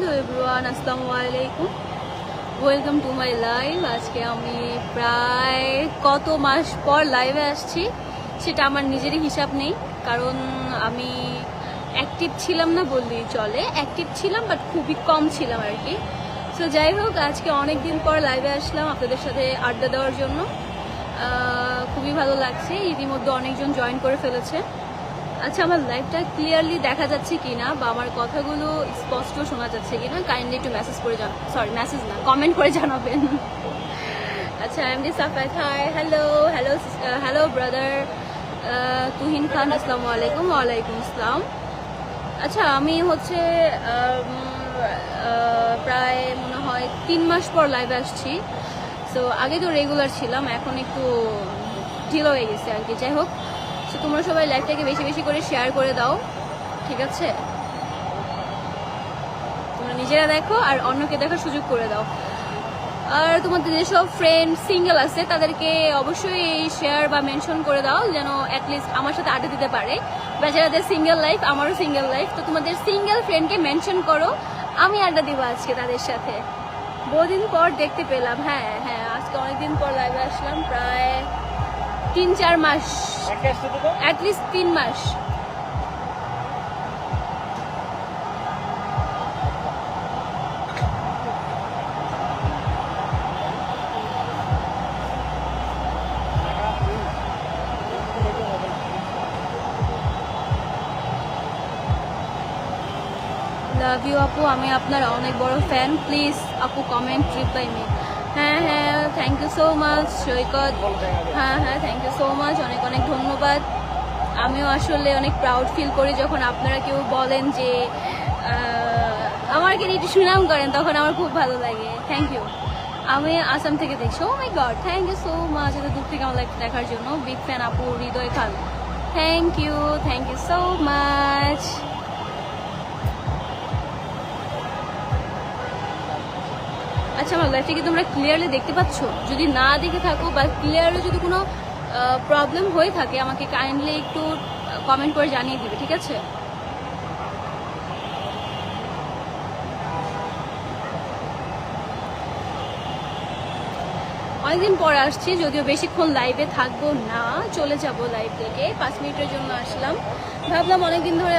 Hello everyone, আসসালামু আলাইকুম, welcome to my live. আজকে আমি প্রায় কত মাস পর লাইভে আসছি সেটা আমার নিজেরই হিসাব নেই, কারণ আমি অ্যাক্টিভ ছিলাম না বললেই চলে। অ্যাক্টিভ ছিলাম বাট খুবই কম ছিলাম আর কি। সো যাই হোক, আজকে অনেক দিন পর লাইভে আসলাম আপনাদের সাথে আড্ডা দেওয়ার জন্য। খুবই ভালো লাগছে, ইতিমধ্যে অনেকজন জয়েন করে ফেলেছে। আচ্ছা, আমার লাইভটা ক্লিয়ারলি দেখা যাচ্ছে কিনা বা আমার কথাগুলো স্পষ্ট শোনা যাচ্ছে কিনা কাইন্ডলি একটু মেসেজ করে মেসেজ না, কমেন্ট করে জানাবেন। আচ্ছা, I am the Safayat. Hi, hello hello hello brother Tuhin Khan, আসসালামু আলাইকুম। ওয়ালাইকুম আসসালাম। আচ্ছা, আমি হচ্ছে প্রায় মনে হয় 3 মাস পর লাইভে আসছি। সো আগে তো রেগুলার ছিলাম, এখন একটু ঢিলা হয়ে গেছে আর কি। যাই হোক, তো তোমরা সবাই লাইভটাকে বেশি বেশি করে শেয়ার করে দাও, ঠিক আছে? তোমরা নিজেরা দেখো আর অন্যকে দেখার সুযোগ করে দাও। আর তোমাদের যেসব ফ্রেন্ড সিঙ্গেল আছে তাদেরকে অবশ্যই শেয়ার বা মেনশন করে দাও, যেন অ্যাটলিস্ট আমার সাথে আড্ডা দিতে পারে। বেচারাদের সিঙ্গেল লাইফ, আমারও সিঙ্গেল লাইফ, তো তোমাদের সিঙ্গেল ফ্রেন্ডকে মেনশন করো, আমি আড্ডা দিব আজকে তাদের সাথে। বহুদিন পর দেখতে পেলাম। হ্যাঁ হ্যাঁ, আজকে অনেকদিন পর লাইভে আসলাম, প্রায় 3-4 মাস, অ্যাটলিস্ট 3 মাস। লাভ ইউ আপু, আমি আপনার অনেক বড় ফ্যান, প্লিজ আপু কমেন্ট রিপ্লাই মি। হ্যাঁ হ্যাঁ, থ্যাংক ইউ সো মাচ সৈকত। হ্যাঁ হ্যাঁ, থ্যাংক ইউ সো মাচ, অনেক অনেক ধন্যবাদ। আমিও আসলে অনেক প্রাউড ফিল করি যখন আপনারা কেউ বলেন যে আমাকে একটু সুনাম করেন, তখন আমার খুব ভালো লাগে। Thank you. আমি আসাম থেকে দেখছি। Oh my god, thank you so much এত দূর থেকে আমার লাইফ দেখার জন্য। বিগ ফ্যান আপু, Hridoy Khan. Thank you so much. আচ্ছা, আমার লাইফটা কি তোমরা ক্লিয়ারলি দেখতে পাচ্ছ? যদি না দেখে থাকো বা ক্লিয়ারলি যদি কোনো প্রবলেম হয়ে থাকে, আমাকে কাইন্ডলি একটু কমেন্ট করে জানিয়ে দিবে, ঠিক আছে? অনেকদিন পর আসছি, যদিও বেশিক্ষণ লাইভে থাকবো না, চলে যাব লাইভ থেকে। 5 মিনিটের জন্য আসলাম। ভাবলাম অনেকদিন ধরে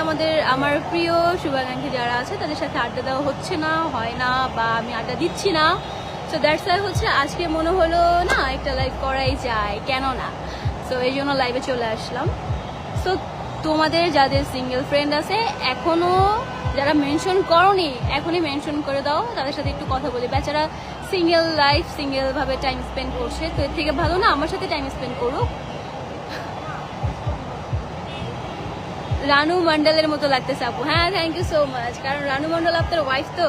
আমার প্রিয় শুভাকাঙ্ক্ষী যারা আছে তাদের সাথে আড্ডা দেওয়া হচ্ছে না, হয় না, বা আমি আড্ডা দিচ্ছি না। সো দ্যাটস ওয়াই হচ্ছে আজকে মনে হলো না একটা লাইভ করাই যায়, কেন না? সো এই জন্য লাইভে চলে আসলাম। সো তোমাদের যাদের সিঙ্গেল ফ্রেন্ড আছে, এখনো যারা মেনশন করনি, এখনই মেনশন করে দাও, তাদের সাথে একটু কথা বলি। বেচারা সিঙ্গেল লাইফ, সিঙ্গেল ভাবে টাইম স্পেন্ড করছে, তো এর থেকে ভালো না আমার সাথে টাইম স্পেন্ড করুক। রানু মন্ডলের মতো লাগতেছে আপু। হ্যাঁ, থ্যাংক ইউ সো মাচ। কারণ রানু মন্ডল আপনার ওয়াইফ, তো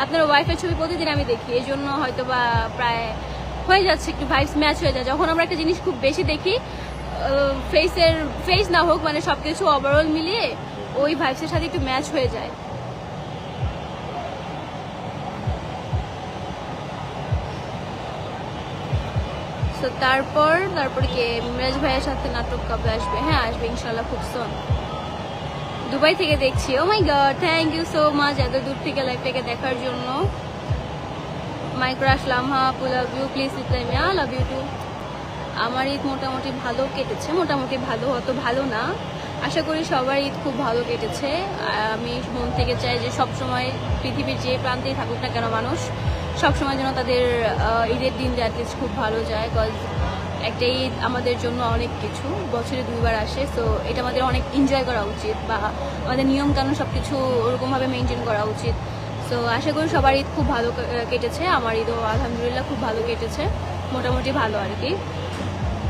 আপনার ওয়াইফের ছবি প্রতিদিন আমি দেখি, এই জন্য হয়তো বা প্রায় হয়ে যাচ্ছে, একটু ভাইবস ম্যাচ হয়ে যায়। যখন আমরা একটা জিনিস খুব বেশি দেখি, ফেস না হোক, মানে সবকিছু ওভারঅল মিলিয়ে ওই ভাইবসের সাথে একটু ম্যাচ হয়ে যায়। তো তারপরে কি মিরাজ ভাইয়ের সাথে নাটক কবে আসবে? হ্যাঁ, আসবে ইনশাল্লাহ খুব সুন। দুবাই থেকে দেখছি। Oh my god, thank you so much এত দূর থেকে লাইভটাকে দেখার জন্য। মাই ক্রাশ লামহা আপু, love you, please reply me. Love you too. আমার ঈদ মোটামুটি ভালো কেটেছে, মোটামুটি ভালো, অত ভালো না। আশা করি সবার ঈদ খুব ভালো কেটেছে। আমি মন থেকে চাই যে সবসময় পৃথিবীর যে প্রান্তেই থাকুক না কেন মানুষ, সবসময় যেন তাদের ঈদের দিন অ্যাটলিস্ট খুব ভালো যায়। বিকজ একটা ঈদ আমাদের জন্য অনেক কিছু, বছরে 2 বার আসে। সো এটা আমাদের অনেক এনজয় করা উচিত, বা আমাদের নিয়মকানুন সব কিছু ওরকমভাবে মেনটেন করা উচিত। সো আশা করি সবার ঈদ খুব ভালো কেটেছে। আমার ঈদও আলহামদুলিল্লাহ খুব ভালো কেটেছে, মোটামুটি ভালো আর কি।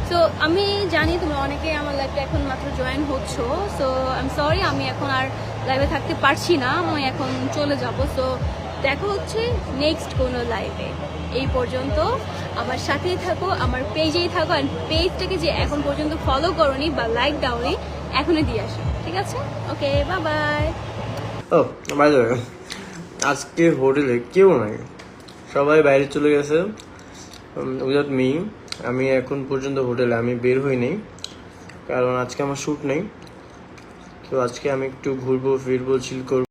সো আমি জানি তোমরা অনেকে আমার লাইভে এখন মাত্র জয়েন হচ্ছ। সো আই এম সরি, আমি এখন আর লাইভে থাকতে পারছি না, আমি এখন চলে যাব। সো দেখা হচ্ছে নেক্সট কোনো লাইভে। এই পর্যন্ত আমার সাথেই থাকো, আমার পেজেই থাকো, অ্যান্ড পেজটাকে যে এখন পর্যন্ত ফলো করোনি বা লাইক দাওনি, এখনই দিয়ে আসো, ঠিক আছে? Okay, bye bye. Oh by the way, আজকে হোটেলে কেউ নাই, সবাই বাইরে চলে গেছে উইদাউট মি। আমি এখন পর্যন্ত হোটেলে আমি বের হইনি, কারণ আজকে আমার শ্যুট নেই। তো আজকে আমি একটু ঘুরবো ফিরবো, চিল করবো।